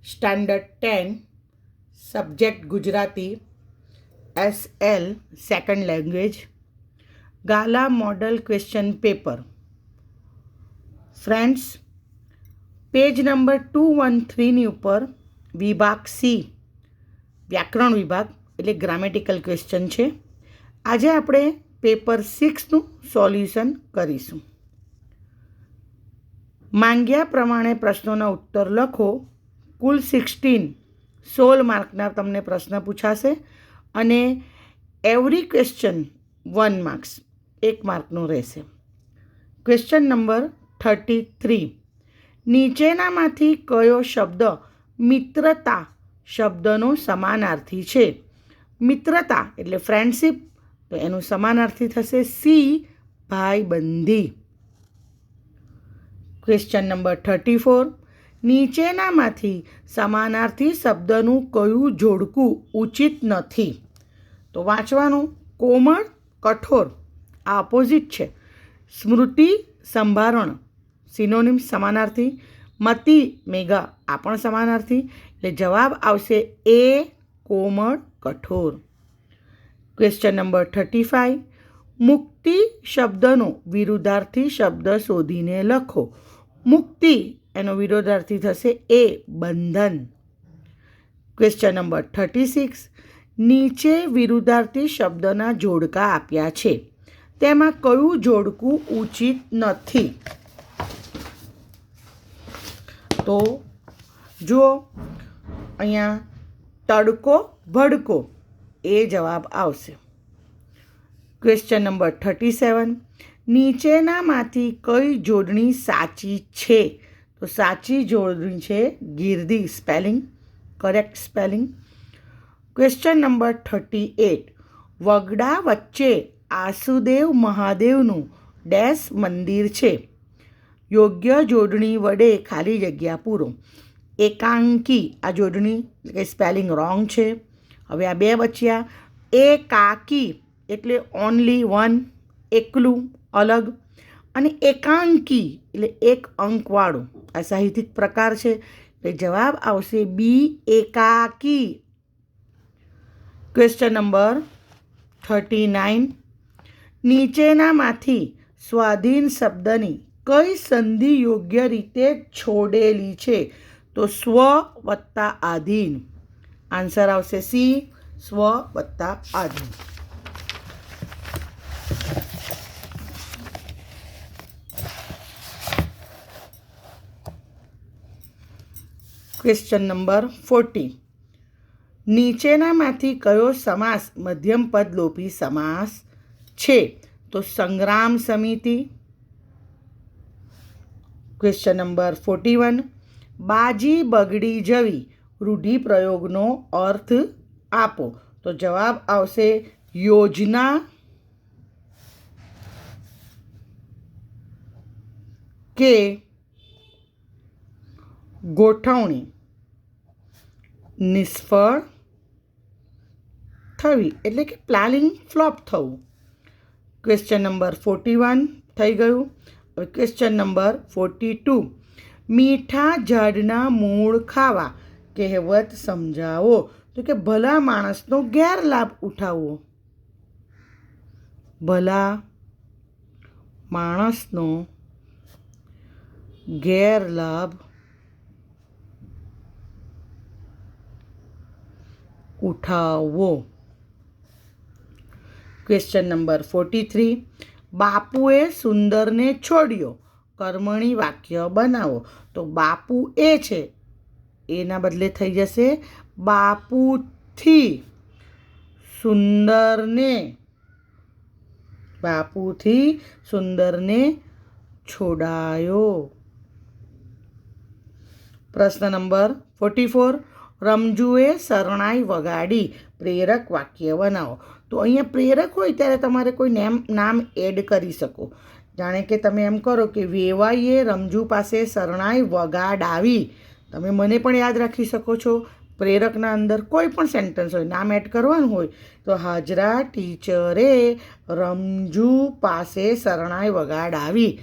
Standard 10 subject Gujarati SL second language Gala model question paper. Friends, page number 213ની ઉપર વિભાગ C વ્યાકરણ વિભાગ એટલે ગ્રામેટિકલ ક્વેશ્ચન છે. આજે આપણે પેપર 6નું સોલ્યુશન કરીશું. માંગ્યા પ્રમાણે પ્રશ્નોના ઉત્તર લખો. કુલ 16 માર્કના તમને પ્રશ્ન પૂછાશે અને એવરી ક્વેશ્ચન 1 માર્ક્સ 1 માર્કનું રહેશે. ક્વેશ્ચન નંબર 33, નીચેનામાંથી કયો શબ્દ મિત્રતા શબ્દનો સમાનાર્થી છે? મિત્રતા એટલે ફ્રેન્ડશિપ, તો એનું સમાનાર્થી થશે સી ભાઈબંધી. ક્વેશ્ચન નંબર 34, નીચેનામાંથી સમાનાર્થી શબ્દનું કયું જોડકું ઉચિત નથી? તો વાંચવાનું. કોમળ કઠોર આ ઓપોઝિટ છે. સ્મૃતિ સંભારણ સિનોનિમ સમાનાર્થી. મતિ મેઘા આ પણ સમાનાર્થી. એટલે જવાબ આવશે એ કોમળ કઠોર. ક્વેશ્ચન નંબર 35, મુક્તિ શબ્દનો વિરુદ્ધાર્થી શબ્દ શોધીને લખો. મુક્તિ એનો વિરોધાર્થી થશે એ બંધન. ક્વેશ્ચન નંબર 36, નીચે વિરુદ્ધાર્થી શબ્દના જોડકા આપ્યા છે, તેમાં કયું જોડકું ઉચિત નથી? તો જુઓ અહીંયા તડકો ભડકો એ જવાબ આવશે. ક્વેશ્ચન નંબર 37, નીચેનામાંથી કઈ જોડણી સાચી છે? તો સાચી જોડણી છે ગીર્દી spelling, correct spelling. Question number 38, વગડા વચ્ચે આસુદેવ મહાદેવનું ડેશ મંદિર છે. યોગ્ય જોડણી વડે ખાલી જગ્યા પૂરો. એકાંકી આ જોડણી એટલે સ્પેલિંગ રોંગ છે. હવે આ બે બચ્યા. એકાકી એટલે ઓનલી વન, એકલું, અલગ. અને એકાંકી એટલે એક અંકવાળું. આ સાહિત્યિક પ્રકાર છે. એટલે જવાબ આવશે બી એકાકી. ક્વેશ્ચન નંબર 39, નીચેનામાંથી સ્વાધીન શબ્દની કઈ સંધિ યોગ્ય રીતે છોડેલી છે? તો સ્વ વત્તા આધીન. આન્સર આવશે સી સ્વ વત્તા આધીન. ક્વેશ્ચન નંબર 40, નીચેનામાંથી કયો સમાસ મધ્યમ પદ લોપી સમાસ છે? તો સંગ્રામ સમિતિ. ક્વેશ્ચન નંબર 41, બાજી બગડી જવી રૂઢિપ્રયોગનો અર્થ આપો. તો જવાબ આવશે યોજના કે ગોઠવણી નિષ્ફળ થવી એટલે કે પ્લાનિંગ ફ્લોપ થવું. ક્વેશ્ચન નંબર 41 થઈ ગયું. હવે ક્વેશ્ચન નંબર 42, મીઠા ઝાડના મૂળ ખાવા કહેવત સમજાવો. તો કે ભલા માણસનો ગેરલાભ ઉઠાવવો. ભલા માણસનો ગેરલાભ ઉઠાવવો. ક્વેશ્ચન નંબર 43, બાપુએ સુંદરને છોડ્યો કર્મણી વાક્ય બનાવો. તો બાપુ એ છે એના બદલે થઈ જશે બાપુથી સુંદરને. બાપુથી સુંદરને છોડાયો. પ્રશ્ન નંબર 44, રમજુએ શરણાઈ વગાડી પ્રેરક વાક્ય બનાવો. તો અહીંયા પ્રેરક હોય ત્યારે તમારે કોઈ નામ એડ કરી શકો. જાણે કે તમે એમ કરો કે વેવાઈએ રમજુ પાસે શરણાઈ વગાડાવી. તમે મને પણ યાદ રાખી શકો છો. પ્રેરકના અંદર કોઈ પણ સેન્ટેન્સ હોય, નામ એડ કરવાનું હોય તો હાજરા ટીચરે રમજુ પાસે શરણાઈ વગાડાવી.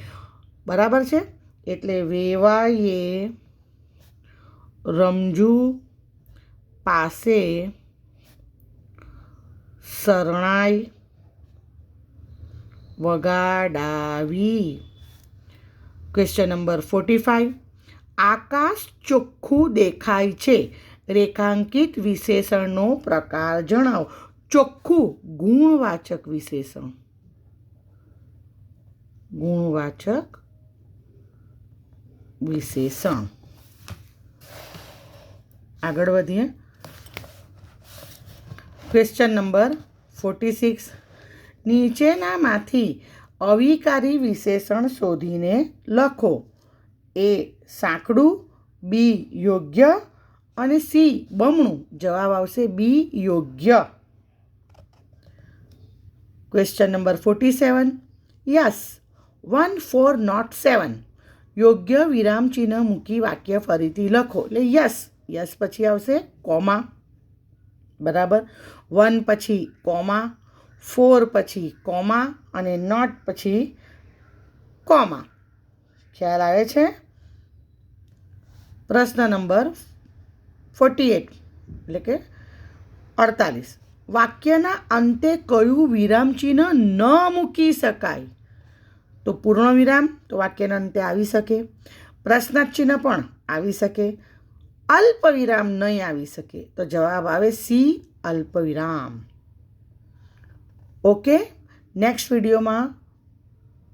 બરાબર છે. એટલે વેવાઈએ રમજુ પાસે શરણાઈ વગાડાવી. Question number 45. આકાશ ચોખ્ખું દેખાય છે. રેખાંકિત વિશેષણનો પ્રકાર જણાવો. ચોખ્ખું ગુણવાચક વિશેષણ. ગુણવાચક વિશેષણ. આગળ વધીએ. Question number 46. નીચેનામાંથી અવિકારી વિશેષણ શોધીને લખો. એ સાંકડું, બી યોગ્ય અને સી બમણું. જવાબ આવશે બી યોગ્ય. Question number 47. Yes 1 4 not 7. યોગ્ય વિરામચિહ્ન મૂકી વાક્ય ફરીથી લખો. એટલે યસ, યસ પછી આવશે કોમા. બરાબર. 1 પછી કોમા, 4 પછી કોમા અને નોટ પછી કોમા. ખ્યાલ આવે છે? પ્રશ્ન નંબર 48 એટલે કે 48. વાક્યના અંતે કયું વિરામચિહ્ન ન મૂકી શકાય? તો પૂર્ણ વિરામ તો વાક્યના અંતે આવી શકે. પ્રશ્નાર્થ ચિહ્ન પણ આવી શકે. અલ્પ વિરામ નહીં આવી શકે. તો જવાબ આવે સી અલ્પ વિરામ. ઓકે, નેક્સ્ટ વિડીયોમાં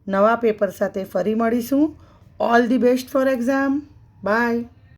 નવા પેપર સાથે ફરી મળીશું. All the best for exam. By.